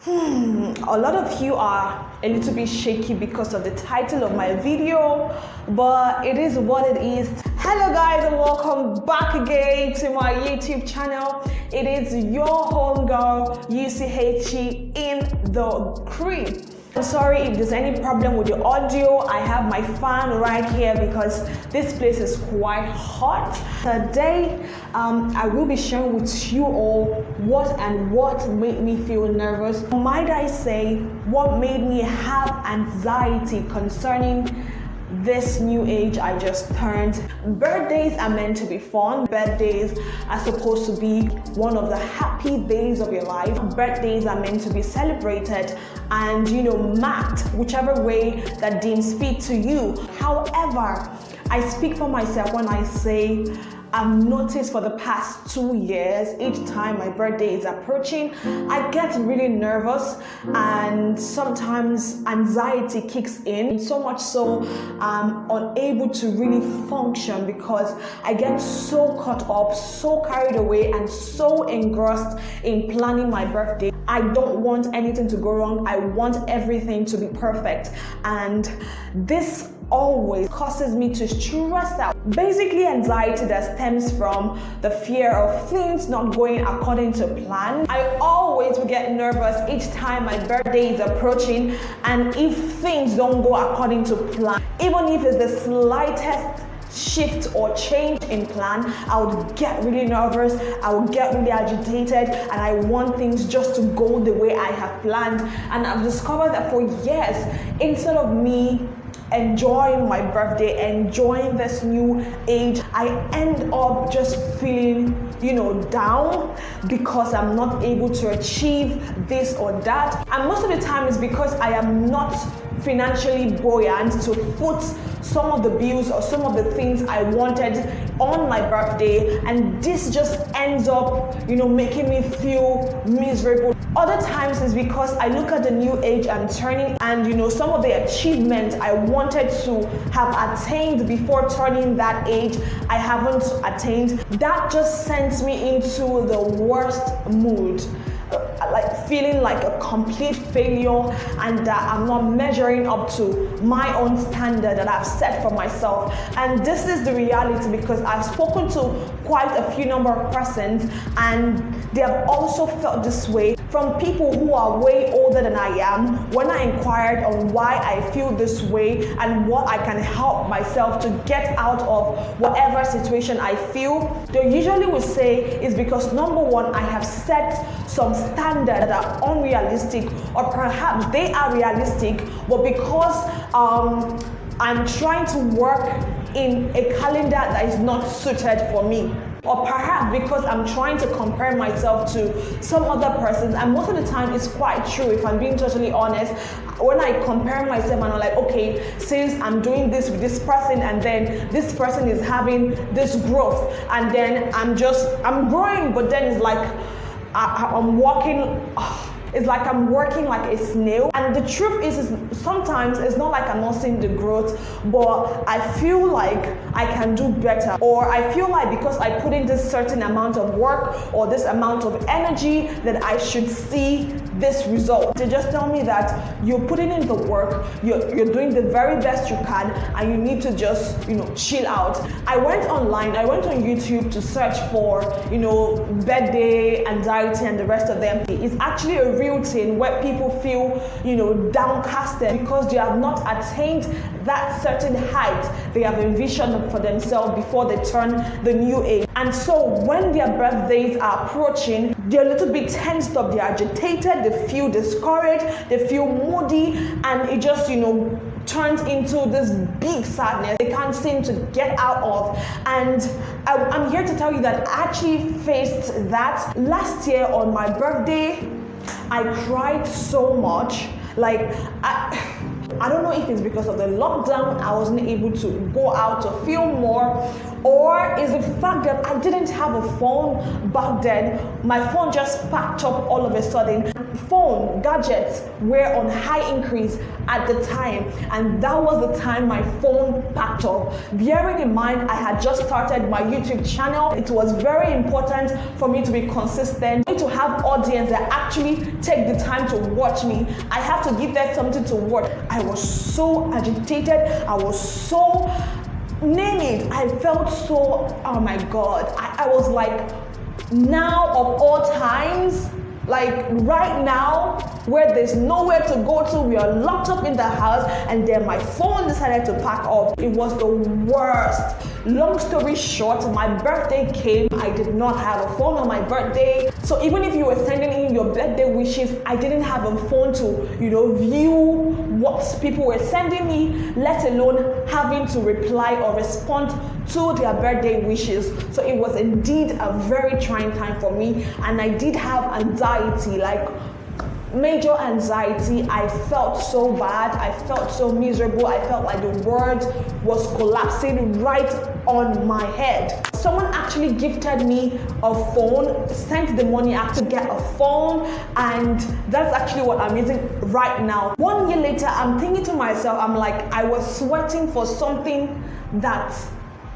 A lot of you are a little bit shaky because of the title of my video, but it is what it is. Hello guys, and welcome back again to my YouTube channel. It is your homegirl UCHE in the crib. I'm sorry if there's any problem with the audio. I have my fan right here because this place is quite hot. Today, I will be sharing with you all what made me feel nervous. Might I say, what made me have anxiety concerning this new age I just turned. Birthdays are meant to be fun. Birthdays are supposed to be one of the happy days of your life. Birthdays are meant to be celebrated and, marked whichever way that deems fit to you. However, I speak for myself when I say I've noticed for the past 2 years, each time my birthday is approaching, I get really nervous and sometimes anxiety kicks in. So much so, I'm unable to really function because I get so caught up, so carried away, and so engrossed in planning my birthday. I don't want anything to go wrong. I want everything to be perfect. And this always causes me to stress out. Basically, anxiety that stems from the fear of things not going according to plan. I always will get nervous each time my birthday is approaching, and if things don't go according to plan, even if it's the slightest shift or change in plan, I would get really nervous, I would get really agitated, and I want things just to go the way I have planned. And I've discovered that for years, instead of me enjoying my birthday, enjoying this new age, I end up just feeling, down because I'm not able to achieve this or that. And most of the time it's because I am not financially buoyant to foot some of the bills or some of the things I wanted on my birthday, and this just ends up, making me feel miserable. Other times is because I look at the new age I'm turning, and some of the achievements I wanted to have attained before turning that age, I haven't attained. That just sends me into the worst mood. Like feeling like a complete failure, and that I'm not measuring up to my own standard that I've set for myself. And this is the reality because I've spoken to quite a few number of persons, and they have also felt this way from people who are way older than I am. When I inquired on why I feel this way and what I can help myself to get out of whatever situation I feel, they usually will say is because number one, I have set some standards that are unrealistic, or perhaps they are realistic, but because I'm trying to work in a calendar that is not suited for me. Or perhaps because I'm trying to compare myself to some other persons, and most of the time it's quite true if I'm being totally honest. When I compare myself and I'm like, okay, since I'm doing this with this person and then this person is having this growth, and then I'm growing, but then it's like I'm walking. It's like I'm working like a snail. And the truth is sometimes it's not like I'm not seeing the growth, but I feel like I can do better. Or I feel like because I put in this certain amount of work or this amount of energy that I should see this result. They just tell me that you're putting in the work, you're doing the very best you can, and you need to just, chill out. I went online, I went on YouTube to search for, birthday anxiety and the rest of them. It's actually a real thing where people feel, downcasted because they have not attained that certain height they have envisioned for themselves before they turn the new age. And so when their birthdays are approaching, they're a little bit tensed up, they're agitated, they feel discouraged, they feel moody, and it just, turns into this big sadness they can't seem to get out of. And I'm here to tell you that I actually faced that last year on my birthday. I cried so much. I don't know if it's because of the lockdown I wasn't able to go out to film more, or is the fact that I didn't have a phone back then. My phone just packed up all of a sudden. phone gadgets were on high increase at the time, and that was the time my phone packed up. Bearing in mind I had just started my YouTube channel, it was very important for me to be consistent, to have audience that actually take the time to watch me. I have to give them something to watch. I was so agitated, I was so, name it, I felt so, oh my God, I was like, now of all times, like right now, where there's nowhere to go to, we are locked up in the house, and then my phone decided to pack up. It was the worst. Long story short, my birthday came. I did not have a phone on my birthday. So even if you were sending in your birthday wishes, I didn't have a phone to, view what people were sending me, let alone having to reply or respond to their birthday wishes. So it was indeed a very trying time for me, and I did have anxiety, like major anxiety. I felt so bad, I felt so miserable, I felt like the world was collapsing right on my head. Someone actually gifted me a phone, sent the money out to get a phone, and that's actually what I'm using right now. 1 year later, I'm thinking to myself, I'm like, I was sweating for something that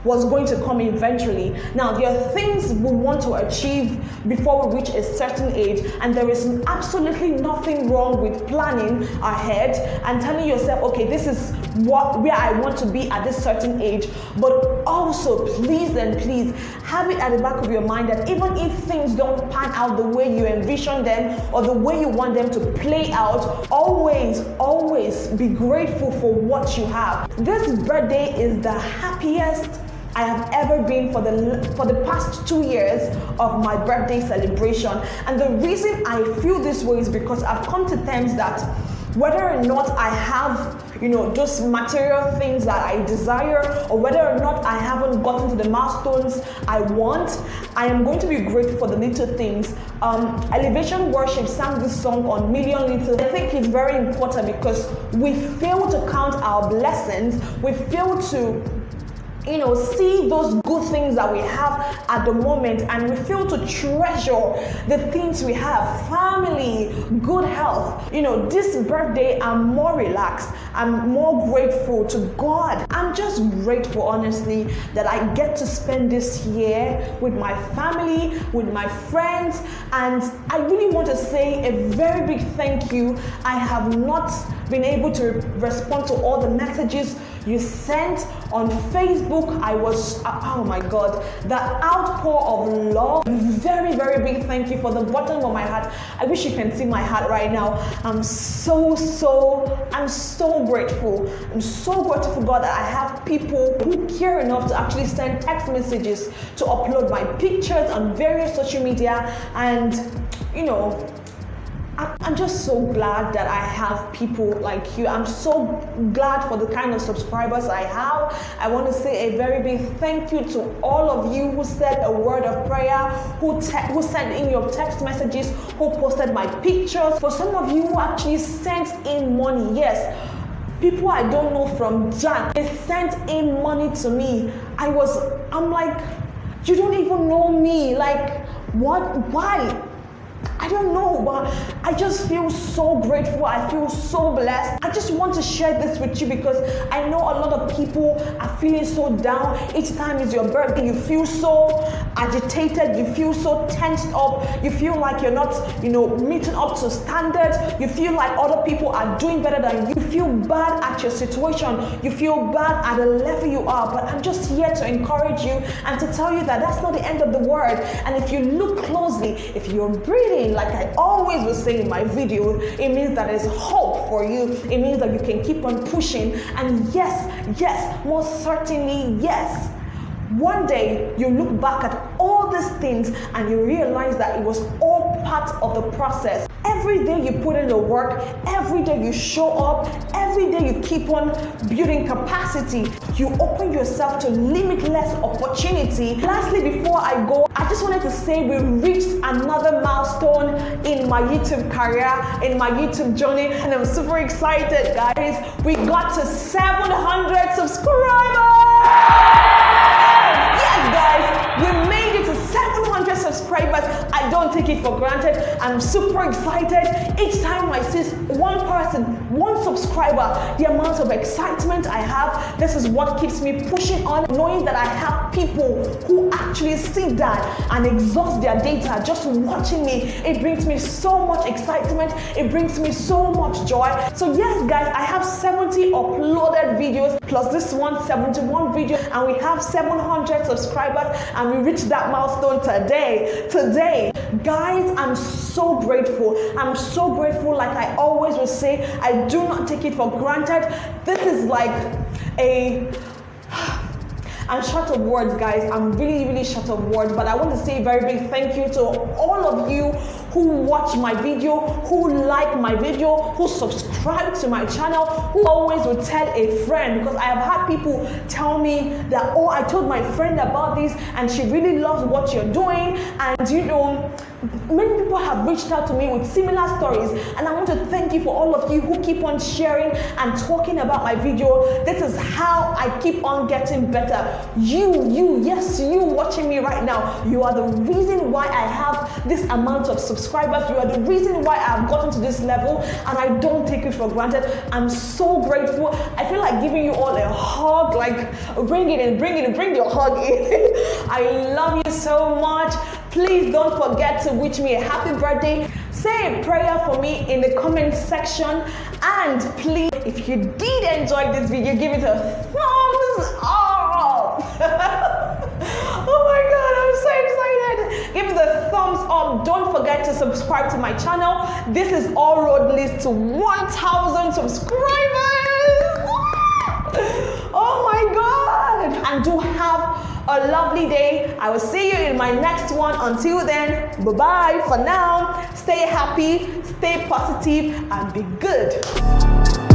was going to come eventually. Now, there are things we want to achieve before we reach a certain age, and there is absolutely nothing wrong with planning ahead and telling yourself, okay, this is where I want to be at this certain age. But also, please and please have it at the back of your mind that even if things don't pan out the way you envision them or the way you want them to play out, always be grateful for what you have. This birthday is the happiest I have ever been for the past 2 years of my birthday celebration. And the reason I feel this way is because I've come to terms that whether or not I have, those material things that I desire, or whether or not I haven't gotten to the milestones I want, I am going to be grateful for the little things. Elevation Worship sang this song on Million Little. I think it's very important because we fail to count our blessings. We fail to see those good things that we have at the moment, and we fail to treasure the things we have. Family, good health. This birthday, I'm more relaxed. I'm more grateful to God. I'm just grateful, honestly, that I get to spend this year with my family, with my friends, and I really want to say a very big thank you. I have not been able to respond to all the messages you sent on Facebook. I was, oh my God, the outpour of love. Very, very big thank you for the bottom of my heart. I wish you can see my heart right now. I'm so grateful. I'm so grateful for God that I have people who care enough to actually send text messages, to upload my pictures on various social media, and I'm just so glad that I have people like you. I'm so glad for the kind of subscribers I have. I want to say a very big thank you to all of you who said a word of prayer, who sent in your text messages, who posted my pictures. For some of you who actually sent in money, yes, people I don't know from Jack, they sent in money to me. I'm like, you don't even know me. Like, what? Why? I don't know, but I just feel so grateful. I feel so blessed. I just want to share this with you because I know a lot of people are feeling so down. Each time is your birthday, you feel so agitated, you feel so tensed up, you feel like you're not, meeting up to standards, you feel like other people are doing better than you, feel bad at your situation, you feel bad at the level you are. But I'm just here to encourage you and to tell you that that's not the end of the world. And if you look closely, if you're breathing, like I always will say in my video, it means that there's hope for you. It means that you can keep on pushing. And yes, most certainly, yes. One day you look back at all these things and you realize that it was all part of the process. Every day you put in the work, every day you show up, every day you keep on building capacity. You open yourself to limitless opportunity. Lastly, before I go, I just wanted to say we reached another milestone in my YouTube career, in my YouTube journey, and I'm super excited, guys. We got to 700 subscribers! Yes, guys, we made it to 700 subscribers. I don't take it for granted. I'm super excited each time I see one person, one subscriber, the amount of excitement I have. This is what keeps me pushing on, knowing that I have people who actually sit down and exhaust their data just watching me. It brings me so much excitement. It brings me so much joy. So yes, guys, I have 70 uploaded videos plus this one, 71 videos, and we have 700 subscribers, and we reached that milestone today. Guys, I'm so grateful. I'm so grateful. Like I always will say, I do not take it for granted. This is like I'm short of words, guys. I'm really short of words, but I want to say a very big thank you to all of you who watch my video, who like my video, who subscribe to my channel, who always will tell a friend, because I have had people tell me that, oh, I told my friend about this and she really loves what you're doing. And you know, many people have reached out to me with similar stories, and I want to thank you for all of you who keep on sharing and talking about my video. This is how I keep on getting better. Yes, you watching me right now, you are the reason why I have this amount of subscribers. You are the reason why I have gotten to this level, and I don't take it for granted. I'm so grateful. I feel like giving you all a hug, like bring your hug in. I love you so much. Please don't forget to wish me a happy birthday. Say a prayer for me in the comment section, and please, if you did enjoy this video, give it a thumbs up. Oh my god, I'm so excited. Give it a thumbs up. Don't forget to subscribe to my channel. This is all road leads to 1,000 subscribers. Oh my god. And do have a lovely day. I will see you in my next one. Until then, bye-bye for now. Stay happy, stay positive, and be good.